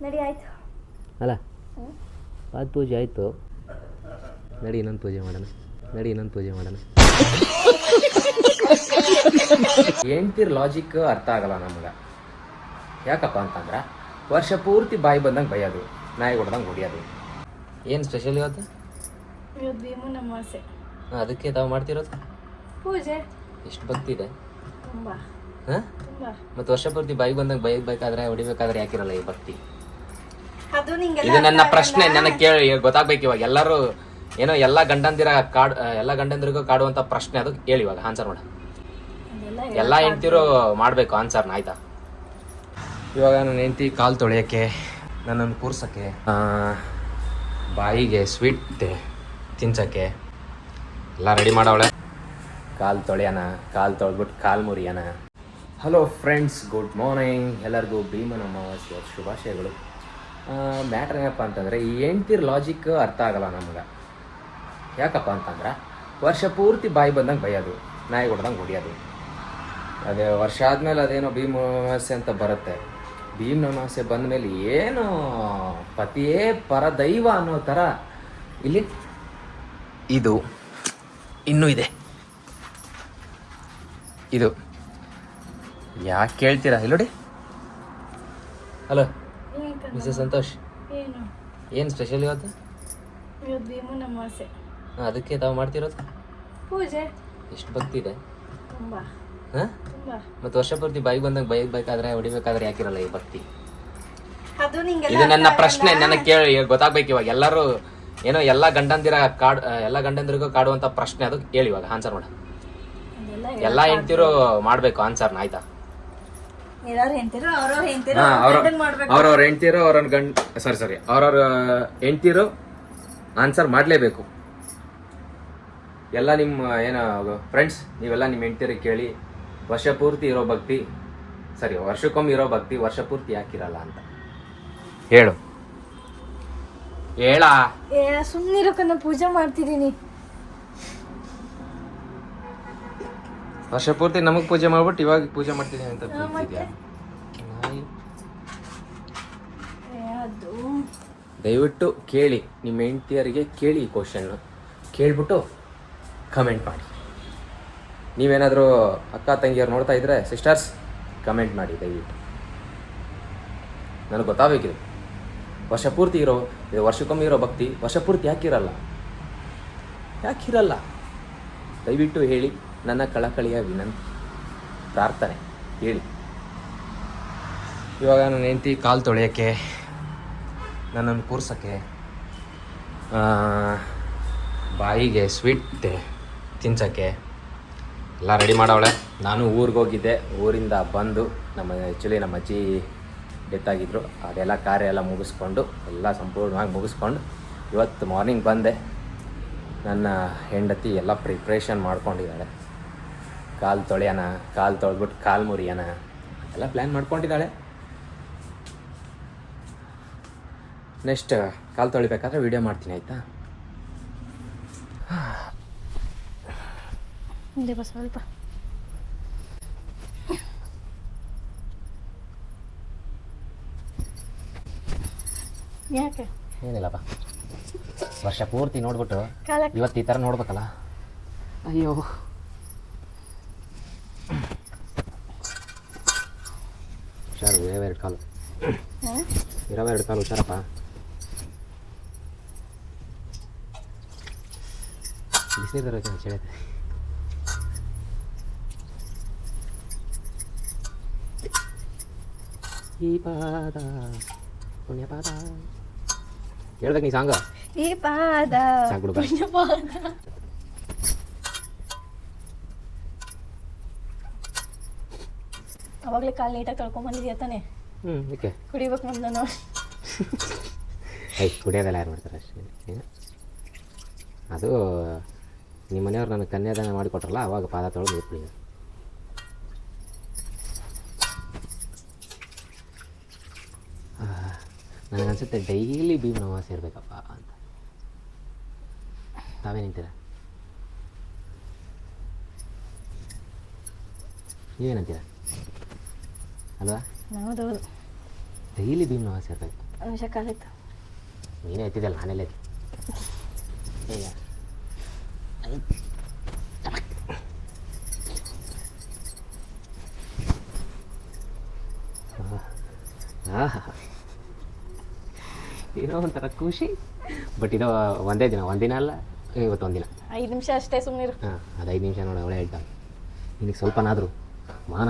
ನಡಿ ಆಯ್ತು ಅಲ್ಲ ಪಾದ ಪೂಜೆ ಆಯಿತು. ನಡಿ ಇನ್ನೊಂದು ಪೂಜೆ ಮಾಡೋಣ. ಹೆಂಡ್ತಿರ್ ಲಾಜಿಕ್ ಅರ್ಥ ಆಗಲ್ಲ ನಮ್ಗೆ. ಯಾಕಪ್ಪ ಅಂತಂದ್ರೆ ವರ್ಷ ಪೂರ್ತಿ ಬಾಯಿ ಬಂದಂಗೆ ಬೈಯೋದು, ನಾಯಿ ಹೊಡೆದಂಗೆ ಹೊಡಿಯೋದು. ಏನು ಸ್ಪೆಷಲ್ ಇವತ್ತು? ಇವತ್ತು ಭೀಮನ ಅಮಾವಾಸ್ಯೆ. ಅದಕ್ಕೆ ತಾವು ಮಾಡ್ತಿರೋದು ಪೂಜೆ. ಎಷ್ಟು ಭಕ್ತಿ ಇದೆ ತುಂಬ ಹಾಂ. ತುಂಬ. ಮತ್ತು ವರ್ಷ ಪೂರ್ತಿ ಬಾಯಿ ಬಂದಂಗೆ ಬೈಬೇಕಾದ್ರೆ ಹೊಡಿಬೇಕಾದ್ರೆ ಯಾಕಿರಲ್ಲ ಈ ಭಕ್ತಿ? ಅದು ನಿಂಗೆ ಇದು ನನ್ನ ಪ್ರಶ್ನೆ, ನನಗೆ ಕೇಳಿ ಗೊತ್ತಾಗ್ಬೇಕು ಇವಾಗ. ಎಲ್ಲರೂ ಏನೋ ಎಲ್ಲ ಗಂಡಂದಿರಿಗೂ ಕಾಡುವಂಥ ಪ್ರಶ್ನೆ, ಅದು ಹೇಳಿ ಇವಾಗ ಆನ್ಸರ್ ಮಾಡ. ಎಲ್ಲ ಹೆಂಡ್ತಿರು ಮಾಡಬೇಕು ಆನ್ಸರ್ನ, ಆಯ್ತಾ? ಇವಾಗ ನನ್ನ ಹೆಂಡ್ತಿ ಕಾಲು ತೊಳೆಯೋಕ್ಕೆ, ನನ್ನನ್ನು ಕೂರ್ಸೋಕ್ಕೆ, ಬಾಯಿಗೆ ಸ್ವೀಟ್ ತಿನ್ಸೋಕ್ಕೆ ಎಲ್ಲ ರೆಡಿ ಮಾಡವಳೆ. ಕಾಲು ತೊಳೆಯೋಣ, ಕಾಲು ತೊಳೆದ್ಬಿಟ್ಟು ಕಾಲು ಮುರಿಯೋಣ. Hello friends, good morning. ಎಲ್ಲರಿಗೂ ಭೀಮನ ಅಮಾವಾಸ್ಯೆ ಶುಭಾಶಯಗಳು. ಮ್ಯಾಟ್ರ್ ಏನಪ್ಪ ಅಂತಂದರೆ, ಈ ಹೆಂಡ್ತಿರ್ ಲಾಜಿಕ್ ಅರ್ಥ ಆಗಲ್ಲ ನಮ್ಗೆ. ಯಾಕಪ್ಪ ಅಂತಂದ್ರೆ ವರ್ಷ ಪೂರ್ತಿ ಬಾಯಿ ಬಂದಂಗೆ ಬೈಯೋದು, ನಾಯಿ ಹೊಡೆದಂಗೆ ಹೊಡಿಯೋದು. ಅದೇ ವರ್ಷ ಆದಮೇಲೆ ಅದೇನೋ ಭೀಮ ಅಮಾವಾಸ್ಯೆ ಅಂತ ಬರುತ್ತೆ. ಭೀಮನ ಅಮಾವಾಸ್ಯೆ ಬಂದ ಮೇಲೆ ಏನು ಪತಿಯೇ ಪರದೈವ ಅನ್ನೋ ಥರ ಇಲ್ಲಿ ಇದು ಇನ್ನೂ ಇದೆ. ಇದು ಯಾಕೆ ಕೇಳ್ತೀರಾ? ಇಲ್ಲಿ ನೋಡಿ. ಹಲೋ ಮಿಸಸ್ ಸಂತೋಷ್, ಏನು ಸ್ಪೆಷಲ್ ಇವತ್ತು? ಇವತ್ತು ಭೀಮನ ಅಮಾವಾಸ್ಯೆ. ಅದಕ್ಕೆ ತಾವು ಮಾಡ್ತಿರೋದು ಪೂಜೆ. ಎಷ್ಟು ಭಕ್ತಿ ಇದೆ ತುಂಬ ಹಾಂ. ತುಂಬ. ಮತ್ತು ವರ್ಷ ಪೂರ್ತಿ ಬಾಯಿ ಬಂದಂಗೆ ಬೈಬೇಕಾದ್ರೆ ಹೊಡಿಬೇಕಾದ್ರೆ ಯಾಕಿರಲ್ಲ ಈ ಭಕ್ತಿ? ಅದು ನಿಂಗೆ ಇದು ನನ್ನ ಪ್ರಶ್ನೆ, ನನಗೆ ಕೇಳಿ ಗೊತ್ತಾಗ್ಬೇಕು ಇವಾಗ. ಎಲ್ಲರೂ ಏನೋ ಎಲ್ಲ ಗಂಡಂದಿರಿಗೂ ಕಾಡುವಂಥ ಪ್ರಶ್ನೆ, ಅದು ಹೇಳಿ ಇವಾಗ ಆನ್ಸರ್ ಮಾಡ. ಎಲ್ಲ ಹೆಂಡ್ತಿರು ಮಾಡಬೇಕು ಆನ್ಸರ್ನ, ಆಯ್ತಾ? ಅವ್ರವ್ರ ಹೆಂಡ್ತಿರು ಅವ್ರವ್ರ ಹೆಂಡ್ತಿರು ಆನ್ಸರ್ ಮಾಡಲೇಬೇಕು. ಎಲ್ಲ ನಿಮ್ಮ ಏನೋ ಫ್ರೆಂಡ್ಸ್, ನೀವೆಲ್ಲ ನಿಮ್ಮ ಹೆಂಡ್ತಿರಿಗೆ ಕೇಳಿ, ವರ್ಷ ಪೂರ್ತಿ ಇರೋ ಭಕ್ತಿ, ವರ್ಷಕ್ಕೊಮ್ಮೆ ಇರೋ ಭಕ್ತಿ ವರ್ಷ ಪೂರ್ತಿ ಯಾಕಿರಲ್ಲ ಅಂತ ಹೇಳು. ಹೇಳ ಸುಮ್ಮನಿರೋಕನ್ನ ಪೂಜೆ ಮಾಡ್ತಿದ್ದೀನಿ. ವರ್ಷ ಪೂರ್ತಿ ನಮಗೆ ಪೂಜೆ ಮಾಡ್ಬಿಟ್ಟು ಇವಾಗ ಪೂಜೆ ಮಾಡ್ತಿದ್ದೀನಿ ಅಂತ ಕೂತಿದ್ಯಾ? ದಯವಿಟ್ಟು ಕೇಳಿ, ನಿಮ್ಮ ಹೆಂಡ್ತಿಯರಿಗೆ ಕೇಳಿ ಈ ಕ್ವಶನ್ನು, ಕೇಳ್ಬಿಟ್ಟು ಕಮೆಂಟ್ ಮಾಡಿ. ನೀವೇನಾದರೂ ಅಕ್ಕ ತಂಗಿಯರು ನೋಡ್ತಾ ಇದ್ರೆ ಸಿಸ್ಟರ್ಸ್ ಕಮೆಂಟ್ ಮಾಡಿ ದಯವಿಟ್ಟು, ನನಗೆ ಗೊತ್ತಾಗಬೇಕಿದೆ. ವರ್ಷ ಪೂರ್ತಿ ವರ್ಷಕ್ಕೊಮ್ಮೆ ಇರೋ ಭಕ್ತಿ ವರ್ಷ ಪೂರ್ತಿ ಯಾಕಿರಲ್ಲ? ದಯವಿಟ್ಟು ಹೇಳಿ. ನನ್ನ ಕಳಕಳಿಯ ವಿನಂತಿ, ಪ್ರಾರ್ಥನೆ, ಹೇಳಿ. ಇವಾಗ ನನ್ನ ಹೆಂಡ್ತಿ ಕಾಲು ತೊಳೆಯೋಕ್ಕೆ, ನನ್ನನ್ನು ಕೂರ್ಸೋಕ್ಕೆ, ಬಾಯಿಗೆ ಸ್ವೀಟ್ ತಿನ್ಸೋಕ್ಕೆ ಎಲ್ಲ ರೆಡಿ ಮಾಡವಳೆ. ನಾನು ಊರಿಗೆ ಹೋಗಿದ್ದೆ. ಊರಿಂದ ಬಂದು ನಮ್ಮ ಅಜ್ಜಿ ಡೆತ್ ಆಗಿದ್ದರು. ಅದೆಲ್ಲ ಕಾರ್ಯ ಎಲ್ಲ ಮುಗಿಸ್ಕೊಂಡು, ಎಲ್ಲ ಸಂಪೂರ್ಣವಾಗಿ ಮುಗಿಸ್ಕೊಂಡು ಇವತ್ತು ಮಾರ್ನಿಂಗ್ ಬಂದೆ. ನನ್ನ ಹೆಂಡತಿ ಎಲ್ಲ ಪ್ರಿಪ್ರೇಷನ್ ಮಾಡ್ಕೊಂಡಿದ್ದಾಳೆ. ಕಾಲು ತೊಳೆಯೋಣ, ಕಾಲು ತೊಳೆದ್ಬಿಟ್ಟು ಕಾಲು ಮುರಿಯೋಣ ಎಲ್ಲ ಪ್ಲ್ಯಾನ್ ಮಾಡ್ಕೊಂಡಿದ್ದಾಳೆ. ನೆಕ್ಸ್ಟ್ ಕಾಲು ತೊಳಿಬೇಕಾದ್ರೆ ವಿಡಿಯೋ ಮಾಡ್ತೀನಿ, ಆಯಿತಾ? ಸ್ವಲ್ಪ ಯಾಕೆ? ಏನಿಲ್ಲಪ್ಪ, ವರ್ಷ ಪೂರ್ತಿ ನೋಡ್ಬಿಟ್ಟು ಇವತ್ತು ಈ ಥರ ನೋಡ್ಬೇಕಲ್ಲ. ಅಯ್ಯೋ, ಹುಷಾರು, ಎರಡು ಕಾಲು ಹುಷಾರಪ್ಪ. ಬಿಸಿನೀರು ತರೋಕೆ ಚಳಿ. ಈ ಪಾದ ಪುಣ್ಯ ಪಾದ ಹೇಳ್ಬೇಕು ನೀ ಸಾಂಗ. ಈ ಪಾದ ಪುಣ್ಯ ಪಾದ. ಅವಾಗಲೇ ಕಾಲು ನೀಟಾಗಿ ತೊಳ್ಕೊಂಬಂದಿದ್ಯಾ ತಾನೆ? ಓಕೆ, ಕುಡಿಬೇಕು ಮುಂದೆ ನೋಡಿ. ಕುಡಿಯೋದೆಲ್ಲ ಯಾರು ಮಾಡ್ತಾರೆ ಅಷ್ಟೇ. ಅದು ನಿಮ್ಮ ಮನೆಯವ್ರು ನನಗೆ ಕನ್ಯಾದಾನ ಮಾಡಿಕೊಟ್ರಲ್ಲ, ಅವಾಗ ಪಾದ ತೊಳೆದು ನೀರು ಕುಡಿಯೋದು. ನನಗನ್ಸುತ್ತೆ ಡೈಲಿ ಭೀಮನ ಅಮಾವಾಸ್ಯೆ ಇರಬೇಕಪ್ಪ ಅಂತ. ತಾವೇನಂತೀರ? ನೀವೇನಂತೀರ? ಅಲ್ವಾ? ಹೌದೌದು. ಡೈಲಿ ಭೀಮ್ ನವಾಜ್ ಸೇರ್ಬೇಕು. ನಿಮಿಷ ಕಾಲಿತ್ತು. ನೀನೇ ಎತ್ತಿದ್ದಲ್ಲ ನಾನೆಲ್ಲ ಈಗ ಏನೋ ಒಂಥರ ಖುಷಿ. ಬಟ್ ಇದು ಒಂದೇ ದಿನ, ಒಂದಿನ ಅಲ್ಲ, ಇವತ್ತು ಒಂದಿನ 5 ನಿಮಿಷ ಅಷ್ಟೇ, ಸುಮ್ಮನಿರು. ಹಾಂ, ಅದು 5 ನಿಮಿಷ ನೋಡಿ ಅವಳೇ ಹೇಳ್ತಾಳೆ. ನಿನಗೆ ಸ್ವಲ್ಪನಾದರೂ ಮಾನ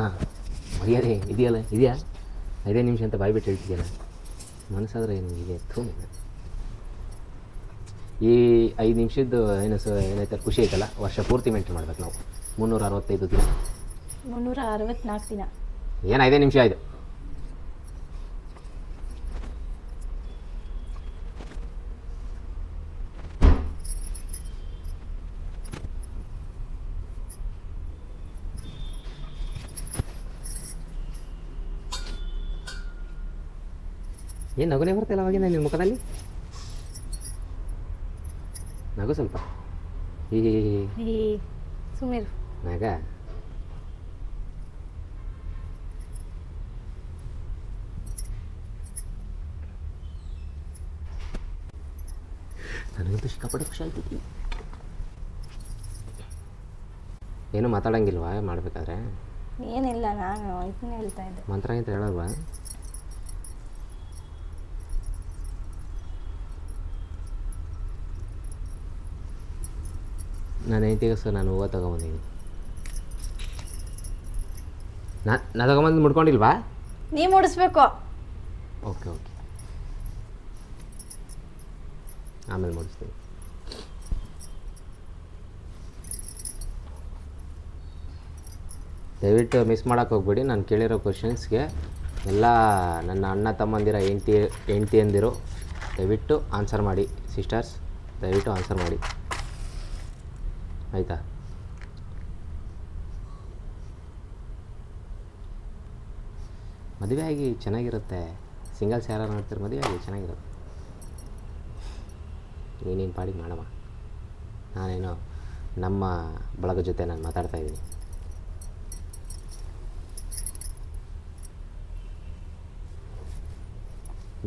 ಮರ್ಯಾದೆ ಇದೆಯಾ 5 ನಿಮಿಷ ಅಂತ ಬಾಯ್ಬಿಟ್ಟು ಹೇಳ್ತಿದ್ಯಲ್ಲ, ಮನಸ್ಸಾದ್ರೆ ಏನು ಇದೆ ಈ 5 ನಿಮಿಷದ್ದು ಏನೈತೆ ಖುಷಿ ಐತಲ್ಲ, ವರ್ಷ ಪೂರ್ತಿ ಮೇಂಟೈನ್ ಮಾಡ್ಬೇಕು ನಾವು. 365 ದಿನ, 364 ದಿನ. ಏನು 5 ನಿಮಿಷ ಆಯಿತು. ಏನು ನಗುನೇ ಬರ್ತಿಲ್ಲ ಅವಾಗಿಂದ ನಿನ್ನ ಮುಖದಲ್ಲಿ? ನಗು ಸ್ವಲ್ಪ. ಸುಮ್ಮನಿರು. ನಗ ನನಗಂತೂ ಸಿಕ್ಕಾಪಟ್ಟೆ ಖುಷಿ ಆಗ್ತೈತಿ. ಏನು ಮಾತಾಡಂಗಿಲ್ವಾ ಮಾಡಬೇಕಾದ್ರೆ? ಏನಿಲ್ಲ, ನಾನು ಇದನ್ನ ಹೇಳ್ತಾ ಇದ್ದೆ. ಮಂತ್ರ ಅಂತ ಹೇಳಲ್ವಾ? ನಾನು ಹೆಂಡತಿಗೋಸ್ಕರ ನಾನು ಹೂವು ತೊಗೊಂಬಂದಿದ್ದೀನಿ. ನಾ ತೊಗೊಂಬಂದು ಮುಡ್ಕೊಂಡಿಲ್ವಾ? ನೀ ಮುಡಿಸ್ಬೇಕು. ಓಕೆ, ಆಮೇಲೆ ಮುಡಿಸ್ತೀನಿ. ದಯವಿಟ್ಟು ಮಿಸ್ ಮಾಡೋಕ್ಕೆ ಹೋಗ್ಬೇಡಿ. ನಾನು ಕೇಳಿರೋ ಕ್ವಶನ್ಸ್ಗೆ ಎಲ್ಲ ನನ್ನ ಅಣ್ಣ ತಮ್ಮಂದಿರ ಹೆಂಡ್ತಿಯಂದಿರು ದಯವಿಟ್ಟು ಆನ್ಸರ್ ಮಾಡಿ. ಸಿಸ್ಟರ್ಸ್ ದಯವಿಟ್ಟು ಆನ್ಸರ್ ಮಾಡಿ, ಆಯಿತಾ? ಮದುವೆ ಆಗಿ ಚೆನ್ನಾಗಿರುತ್ತೆ. ಸಿಂಗಲ್ಸ್ ಯಾರು ನೋಡ್ತಾರೆ, ಮದುವೆ ಆಗಿ ಚೆನ್ನಾಗಿರುತ್ತೆ. ನೀನೇನು ಪಾಡಿಗೆ ಮಾಡಮ್ಮ, ನಾನೇನೋ ನಮ್ಮ ಬಳಗ ಜೊತೆ ನಾನು ಮಾತಾಡ್ತಾಯಿದ್ದೀನಿ.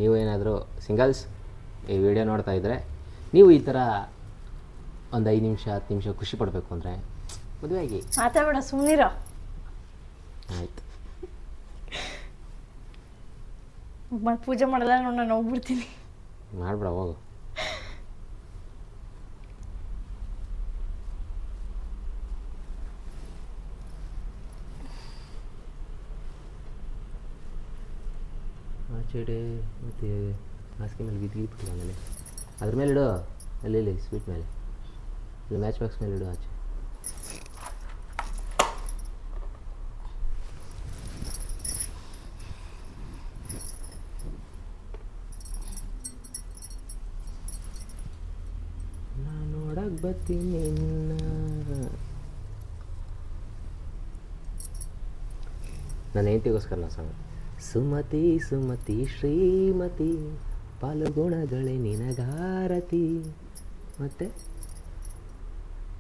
ನೀವು ಏನಾದರೂ ಸಿಂಗಲ್ಸ್ ಈ ವಿಡಿಯೋ ನೋಡ್ತಾ ಇದ್ದರೆ, ನೀವು ಈ ಥರ ಒಂದು 5 ನಿಮಿಷ 10 ನಿಮಿಷ ಖುಷಿ ಪಡಬೇಕು ಅಂದರೆ ಮದುವೆ ಆಗಿ. ಮಾತಾಡಬೇಡ, ಸುಮ್ಮನಿರೋ. ಆಯಿತು, ಪೂಜೆ ಮಾಡಲ್ಲ ನೋಡಿ, ನಾನು ಹೋಗ್ಬಿಡ್ತೀನಿ. ಮಾಡ್ಬಿಡ, ಹೋಗು. ಆಚೆಡೆ ಮತ್ತು ಹಾಸಿಗೆ ಮೇಲೆ ಬಿದ್ದಿಬಿಟ್ಟು ಆಮೇಲೆ ಅದ್ರ ಮೇಲೆ ಇಡು, ಅಲ್ಲಿ ಸ್ವೀಟ್ ಮೇಲೆ, ಇಲ್ಲಿ ಮ್ಯಾಚ್ ಬಾಕ್ಸ್ ಮೇಲೆ ಇಡು ಆಚೆ. ನಾನು ನೋಡಕ್ಕೆ ಬರ್ತೀನಿ. ನನ್ನ ಹೆಂಡತಿಗೋಸ್ಕರ ನಾ ಸಾಂಗ್. ಸುಮತಿ ಸುಮತಿ ಶ್ರೀಮತಿ ಪಾಲುಗುಣಗಳೇ ನಿನಗಾರತಿ. ಮತ್ತೆ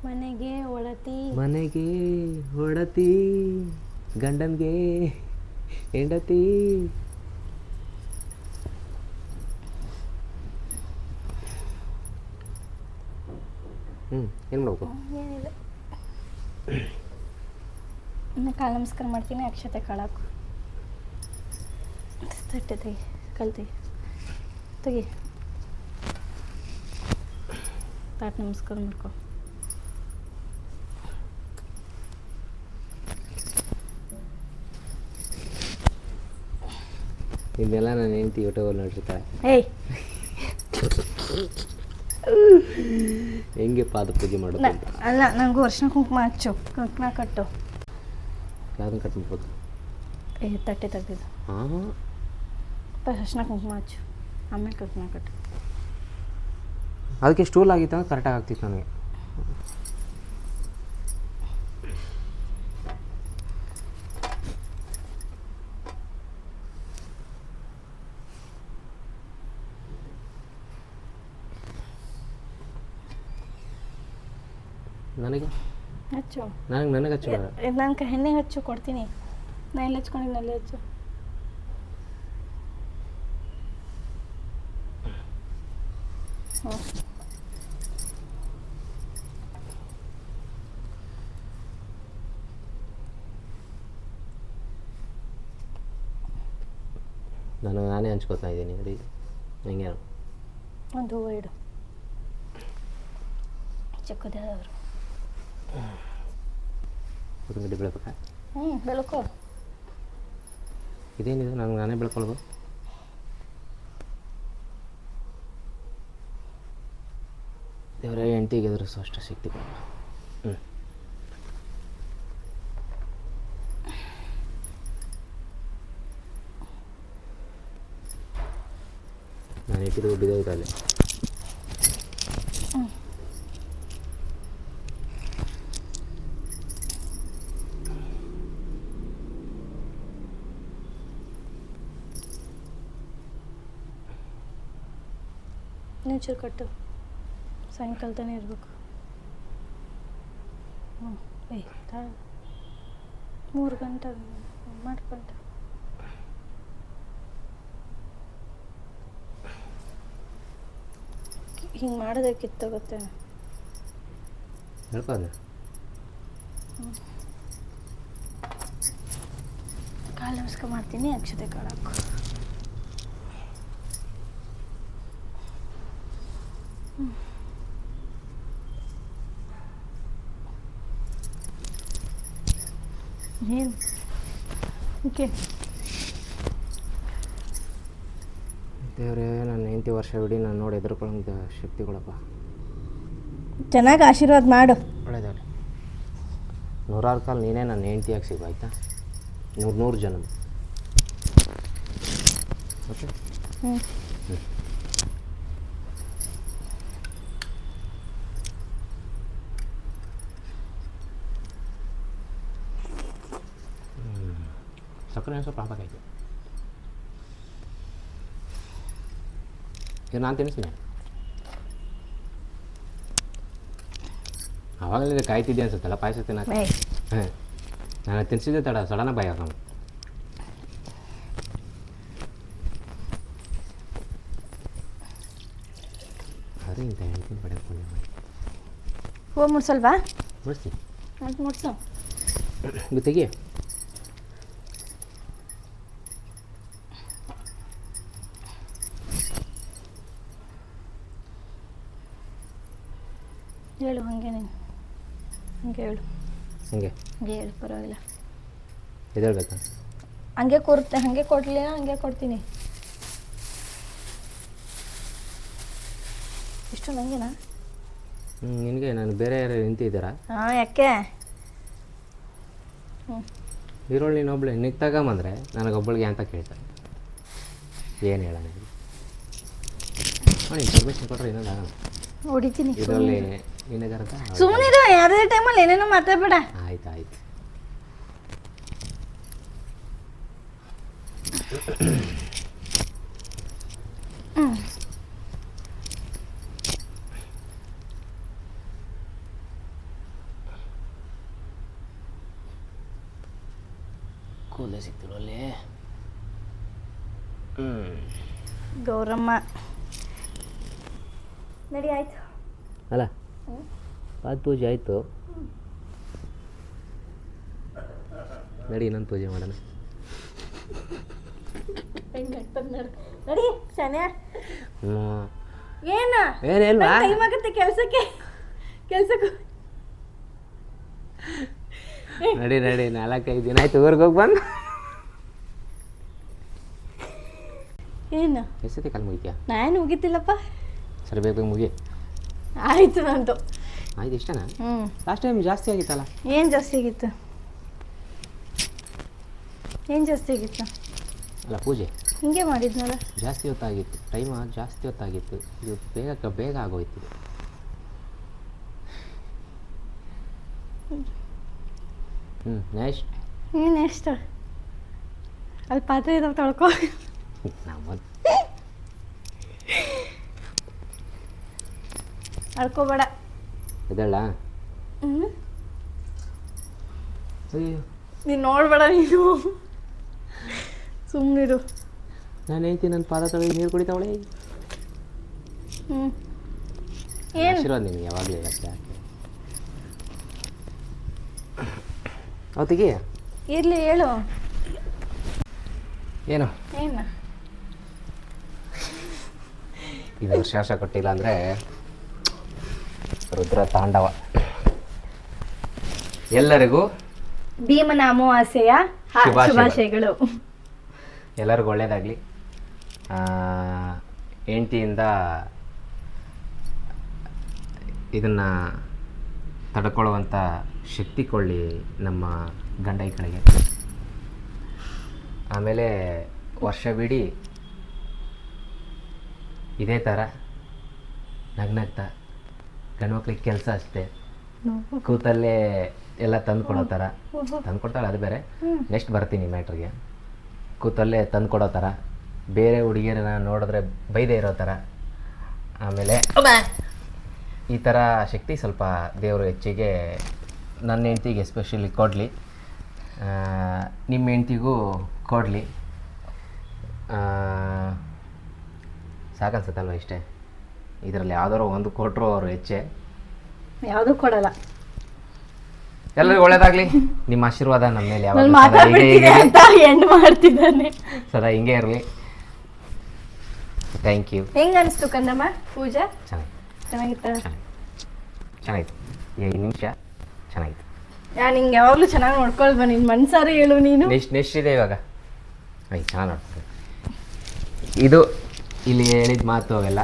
ಮನೆಗೆ ಒಡತಿ ಗಂಡನ್ಗೆ ಹೆಂಡತಿ. ಏನು ಮಾಡ್ಬೇಕು? ಏನಿಲ್ಲ, ಇನ್ನು ಕಾಲು ನಮಸ್ಕಾರ ಮಾಡ್ತೀನಿ. ಅಕ್ಷತೆ ಕಾಳಾಕು ತಟ್ಟೆ ತೆಗಿ, ತೆಗಿ, ತಾಟ್ ನಮಸ್ಕಾರ ಮಾಡ್ಕೊ. ಇದನ್ನೆಲ್ಲ ನಾನು ಹೆಂಡತಿ ಯೂಟ್ಯೂಬಲ್ಲಿ ನೋಡಿರ್ತಾಳೆ. ಏಯ್, ಹೆಂಗೆ ಪಾದ ಪೂಜೆ ಮಾಡೋದು ಅಂತ. ಅಲ್ಲ, ನನಗೂ ಅರ್ಶಿನ ಕುಂಕುಮ ಹಚ್ಚು, ಕುಂಕುಮ ಕಟ್ಟು. ಯಾವ್ದನ್ನ ಕಟ್ ಮಾಡ್ಬೋದು? ತಟ್ಟೆ ತೆಗ್ದಿದ್ದು. ಹಾಂ, ಅರ್ಶಿನ ಕುಂಕುಮ ಹಚ್ಚು, ಆಮೇಲೆ ಕುಂಕುಮ ಕಟ್ಟು. ಅದಕ್ಕೆ ಸ್ಟೂಲ್ ಆಗಿತ್ತು ಅಂದ್ರೆ ಕರೆಕ್ಟಾಗಿ ಆಗ್ತಿತ್ತು ನನಗೆ. ನನಗೆ ಹಚ್ಚು, ನನಗೆ ಹಚ್ಚು. ನನ್ನ ಹೆಣ್ಣೆ ಹಚ್ಚು, ಕೊಡ್ತೀನಿ. ನಾ ಎಲ್ಲಿ ಹಚ್ಕೊಂಡಿದ್ದು ಅಲ್ಲೇ ಹಚ್ಚು. ಹ್ಞೂ ನಾನೇ ಹಂಚ್ಕೋತಾ ಇದ್ದೀನಿ ನೋಡಿ ಹೆಂಗೆ ಒಂದು ಹೂವು ಇಡು ಚಿಕ್ಕದು ಯಾವ್ದಾದ್ರು ಉದ್ದಿನಗಡ್ಡೆ ಬೆಳ್ಬೇಕಾ ಬೆಳಕು ಇದೇನಿದೆ ನಾನೇ ಬೆಳ್ಕೊಳ್ಬೋದು ದೇವರೇ ಹೆಂಡ್ತಿಗೆ ಎದುರಿಸೋ ಅಷ್ಟು ಶಕ್ತಿ ಕೊಡಲ್ಲ. ನಾನು ಇಟ್ಟಿದ್ದು ಬಿದ್ದೋಯ್ತು ಅಲ್ಲಿ. ನೇಚರ್ ಕಟ್ಟು ಸಾಯಂಕಾಲ ತಾನೇ ಇರಬೇಕು. ಏಯ್ 3 ಗಂಟೆ ಮಾಡ್ಕೊಂಡೆ ಹಿಂಗೆ ಮಾಡೋದೇ ಕಿತ್ತೋಗುತ್ತೆ. ಹೇಳ್ಬೋದು ಕಾಲು ನಮಸ್ಕಾರ ಮಾಡ್ತೀನಿ. ಅಕ್ಷತೆ ಕಾಳಾಕು ಏನು ಓಕೆ. ದೇವರೇ ನನ್ನ ಹೆಂಡತಿ ವರ್ಷ ಬಿಡಿ ನಾನು ನೋಡಿ ಎದುರ್ಕೊಳ್ಳೋ ಶಕ್ತಿ ಕೊಡಪ್ಪ. ಚೆನ್ನಾಗಿ ಆಶೀರ್ವಾದ ಮಾಡು. ಒಳ್ಳೆಯದಾಗಲಿ. 100 ಕಾಲ ನೀನೇ ನನ್ನ ಹೆಂಡತಿಯಾಗಿ ಸಿಗು ಆಯಿತಾ. 100 ಜನ ಓಕೆ. ಸಕ್ಕರೆ ಸ್ವಲ್ಪ ಹಾಕಬೇಕಾಯ್ತು. ಈಗ ನಾನು ತಿನ್ನಿಸ್ತೀನಿ. ಆವಾಗಲೇ ಕಾಯ್ತಿದ್ದೆ ಅನ್ಸುತ್ತಲ್ಲ ಪಾಯಸ ತಿನ್ನಕ್ಕೆ. ಹಾಂ ನಾನು ತಿನ್ನಿಸಿದ್ದೆ ತಡ ಸಡನ್ನಾಗಿ ಬಾಯಿ ಹಾಕೋಣ. ಅದೇ ಇಂಥ ಹೇಳ್ತೀನಿ ಪಡೆದುಕೊಂಡೆ ಮಾಡಿ ಹೂವು ಮುಡ್ಸಲ್ವಾ? ಮುಡಿಸ್ತೀನಿ. ಅದು ಮುಡ್ಸು. ಗೊತ್ತಿಗೆ ಹೇಳು ಹಾಗೆ ನೀನು ಹಂಗೆ ಹೇಳು. ಹಂಗೆ ಹಂಗೆ ಹೇಳು ಪರವಾಗಿಲ್ಲ. ಎದ್ದೇಳ್ಬೇಕಾ? ಹಂಗೆ ಹಾಗೆ ಕೊಡಲಿಲ್ಲ ಹಂಗೆ ಕೊಡ್ತೀನಿ. ಇಷ್ಟು ನನಗೆನಾ? ನಿನಗೆ ನಾನು ಬೇರೆ ಯಾರು ನಿಂತಿದ್ದೀರಾ? ಹಾಂ ಯಾಕೆ? ಈರೋಳು ನೀನೊಬ್ಳೆ ನಿನಗೆ ತಗೊಂಬಂದರೆ ನನಗೊಬ್ಬಳಿಗೆ ಅಂತ ಕೇಳ್ತಾರೆ. ಏನು ಹೇಳೋಣ ನೋಡಿ ಇನ್ಫಾರ್ಮೇಷನ್ ಕೊಟ್ಟರೆ ಇನ್ನೊಂದು ಆಗೋಣ. ಹೊಡಿತೀನಿ ಇದರಲ್ಲಿ ನಿನಗರ್ಥ ಸುಮ್ಮನಿರು. ಯಾವುದೇ ಟೈಮಲ್ಲಿ ಏನೇನೋ ಮಾತಾಡಬೇಡ. ಆಯ್ತು ಆಯ್ತು. ಕೂದಲೇ ಸಿಗ್ತಿಲ್ಲ ಅಲ್ಲಿ. ಗೌರಮ್ಮ ನಡಿ ಆಯ್ತು ಅಲ್ಲ ಪಾದ ಪೂಜೆ ಆಯಿತು. ನಡಿ ಇನ್ನೊಂದು ಪೂಜೆ ಮಾಡೋಣ. ನಡಿ ಶಾನ್ಯಾ. ಏನು ಏನು ಟೈಮ್ ಆಗುತ್ತೆ ಕೆಲಸಕ್ಕೆ. ನಡಿ 4-5 ದಿನ ಆಯ್ತು ಊರಿಗೆ ಹೋಗಿ ಬಂದು. ಏನು ಎಷ್ಟೊತ್ತಿ ಕಾಲು ಮುಗಿತ್ಯಾ? ನಾನು ಮುಗಿತಿಲ್ಲಪ್ಪ. ಸರಿ ಬೇಗ ಮುಗಿ. ಆಯಿತು ನಂದು. ಆಯ್ತು ಇಷ್ಟನಾ? ಲಾಸ್ಟ್ ಟೈಮ್ ಜಾಸ್ತಿ ಆಗಿತ್ತಲ್ಲ. ಏನು ಜಾಸ್ತಿ ಆಗಿತ್ತು? ಅಲ್ಲ ಪೂಜೆ ಹಿಂಗೆ ಮಾಡಿದ್ನಲ್ಲ. ಜಾಸ್ತಿ ಹೊತ್ತಾಗಿತ್ತು. ಟೈಮ್ ಜಾಸ್ತಿ ಹೊತ್ತಾಗಿತ್ತು. ಇದು ಬೇಗ ಆಗೋಯ್ತು. ನೆಕ್ಸ್ಟ್ ನೆಕ್ಸ್ಟ್ ಅಲ್ಲಿ ಪಾತ್ರೆ ಇದಾವೆ ತೊಳ್ಕೊ. ಅಳ್ಕೋಬೇಡ. ಇದಲ್ಲ ಅಯ್ಯೋ ನೀನು ನೋಡ್ಬೇಡ. ನೀನು ಸುಮ್ಮನಿರು. ನಾನು ಹೇಳ್ತೀನಿ ನನ್ನ ಪಾದ ತೊಳೆದು ನೀರು ಕುಡಿತಾವಳೆ. ಏನು ಆಶೀರ್ವಾದ ನಿನಗೆ ಯಾವಾಗಲೂ ಇರುತ್ತೆ. ಅವತ್ತಿಗೆ ಇರಲಿ ಹೇಳು. ಏನು ಏನು ಇದು ವರ್ಷ ಕೊಟ್ಟಿಲ್ಲ ಅಂದರೆ ರುದ್ರ ತಾಂಡವ. ಎಲ್ಲರಿಗೂ ಭೀಮನ ಅಮಾವಾಸ್ಯೆಯ ಶುಭಾಶಯಗಳು. ಎಲ್ಲರಿಗೂ ಒಳ್ಳೆಯದಾಗಲಿ. ಹೆಂಡತಿಯಿಂದ ಇದನ್ನು ತಡ್ಕೊಳ್ಳುವಂಥ ಶಕ್ತಿ ಕೊಳ್ಳಿ ನಮ್ಮ ಗಂಡೈಗಳಿಗೆ. ಆಮೇಲೆ ವರ್ಷವಿಡೀ ಇದೇ ಥರ ನಗ್ನಗ್ತಾ ಗಂಡ್ಮಕ್ಳಿಗೆ ಕೆಲಸ ಅಷ್ಟೇ ಕೂತಲ್ಲೇ ಎಲ್ಲ ತಂದು ಕೊಡೋ ಥರ ತಂದುಕೊಡ್ತಾಳೆ, ಅದು ಬೇರೆ. ನೆಕ್ಸ್ಟ್ ಬರ್ತೀನಿ ಮ್ಯಾಟ್ರಿಗೆ. ಕೂತಲ್ಲೇ ತಂದು ಕೊಡೋ ಥರ, ಬೇರೆ ಹುಡುಗಿಯರನ್ನ ನೋಡಿದ್ರೆ ಬೈದೇ ಇರೋ ಥರ, ಆಮೇಲೆ ಈ ಥರ ಶಕ್ತಿ ಸ್ವಲ್ಪ ದೇವರು ಹೆಚ್ಚಿಗೆ ನನ್ನ ಹೆಂಡ್ತಿಗೆ ಎಸ್ಪೆಷಲಿ ಕೊಡಲಿ, ನಿಮ್ಮ ಹೆಂಡ್ತಿಗೂ ಕೊಡಲಿ. ಸಾಕನ್ಸುತ್ತಲ್ವ ಇಷ್ಟೇ. ಇದರಲ್ಲಿ ಯಾವ್ದಾದ್ರು ಒಂದು ಕೊಟ್ಟರು ಅವರು ಹೆಚ್ಚೆ, ಯಾವುದೂ ಕೊಡಲ್ಲ. ಎಲ್ಲರಿಗೂ ಒಳ್ಳೇದಾಗಲಿ. ನಿಮ್ಮ ಆಶೀರ್ವಾದ ನಮ್ಮ ಮೇಲೆ ಯಾವಾಗ ಎಂಡ್ ಮಾಡ್ತಿದ್ದಾನೆ. ಸದಾ ಹಿಂಗೆ ಇರಲಿ. Thank you. ಹೆಂಗೆ ಅನಿಸ್ತು ಕಂದಮ್ಮ ಪೂಜಾ? ಚೆನ್ನಾಗಿತ್ತ? ಚೆನ್ನಾಗಿತ್ತು. 5 ನಿಮಿಷ ಚೆನ್ನಾಗಿತ್ತು. ನಾನು ಹಿಂಗೆ ಯಾವಾಗಲೂ ಚೆನ್ನಾಗಿ ನೋಡ್ಕೊಳ್ಬ, ನಿನ್ನ ಮನ್ಸಾರು ಹೇಳು ನೀನು. ನೆಕ್ಸ್ಟ್ ಇದೆ ಇವಾಗ. ಚೆನ್ನಾಗಿ ನೋಡ್ತೀನಿ. ಇದು ಇಲ್ಲಿ ಹೇಳಿದ ಮಾತು ಅವೆಲ್ಲ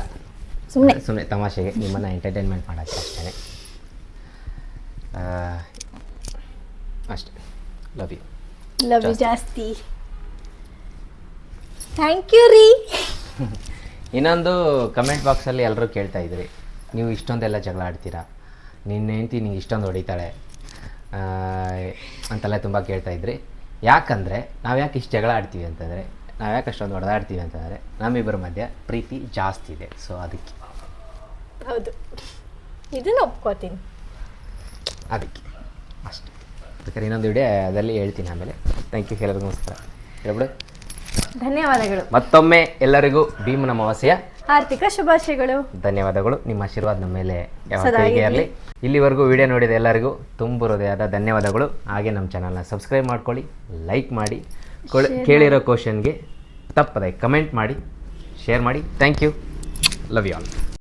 ಸುಮ್ಮನೆ ತಮಾಷೆಗೆ ನಿಮ್ಮನ್ನು ಎಂಟರ್ಟೈನ್ಮೆಂಟ್ ಮಾಡೋಕ್ಕೆ ಅಷ್ಟೇ. ಅಷ್ಟೇ. ಲವ್ ಯು ಜಾಸ್ತಿ. ಥ್ಯಾಂಕ್ ಯು ರೀ. ಇನ್ನೊಂದು ಕಮೆಂಟ್ ಬಾಕ್ಸಲ್ಲಿ ಎಲ್ಲರೂ ಕೇಳ್ತಾ ಇದ್ರಿ, ನೀವು ಇಷ್ಟೊಂದೆಲ್ಲ ಜಗಳ ಆಡ್ತೀರಾ, ನಿನ್ನ ಹೆಂಡ್ತಿ ನಿಂಗೆ ಇಷ್ಟೊಂದು ಹೊಡಿತಾಳೆ ಅಂತೆಲ್ಲ ತುಂಬ ಕೇಳ್ತಾ ಇದ್ರಿ. ಯಾಕಂದರೆ ನಾವು ಯಾಕೆ ಇಷ್ಟು ಜಗಳ ಆಡ್ತೀವಿ ಅಂತಂದರೆ, ನಾವು ಯಾಕೆ ಅಷ್ಟೊಂದು ಹೊಡೆದಾಡ್ತೀವಿ ಅಂತಂದರೆ ನಮ್ಮಿಬ್ಬರ ಮಧ್ಯೆ ಪ್ರೀತಿ ಜಾಸ್ತಿ ಇದೆ. ಸೊ ಅದಕ್ಕೆ. ಹೌದು, ಇದನ್ನು ಒಪ್ಕೋತೀನಿ. ಅದಕ್ಕೆ ಅಷ್ಟೇ. ಅದಕ್ಕೆ ಇನ್ನೊಂದು ವಿಡಿಯೋ ಅದರಲ್ಲಿ ಹೇಳ್ತೀನಿ ಆಮೇಲೆ. Thank you. ಎಲ್ಲರಿಗೂ ನಮಸ್ಕಾರ. ಹೇಳ್ಬಿಡು. ಧನ್ಯವಾದಗಳು. ಮತ್ತೊಮ್ಮೆ ಎಲ್ಲರಿಗೂ ಭೀಮನ ಅಮಾವಾಸ್ಯೆಯ ಆರ್ಥಿಕ ಶುಭಾಶಯಗಳು. ಧನ್ಯವಾದಗಳು. ನಿಮ್ಮ ಆಶೀರ್ವಾದ ನಮ್ಮ ಮೇಲೆ ಯಾವತ್ತೂ ಹೀಗೆ ಇರಲಿ. ಇಲ್ಲಿವರೆಗೂ ವಿಡಿಯೋ ನೋಡಿದ ಎಲ್ಲರಿಗೂ ತುಂಬ ಹೃದಯದ ಧನ್ಯವಾದಗಳು. ಹಾಗೆ ನಮ್ಮ ಚಾನಲ್ನ ಸಬ್ಸ್ಕ್ರೈಬ್ ಮಾಡ್ಕೊಳ್ಳಿ, ಲೈಕ್ ಮಾಡಿ, ಕೇಳಿರೋ ಕ್ವಶನ್ಗೆ ತಪ್ಪದೆ ಕಮೆಂಟ್ ಮಾಡಿ, ಶೇರ್ ಮಾಡಿ. Thank you. Love you all.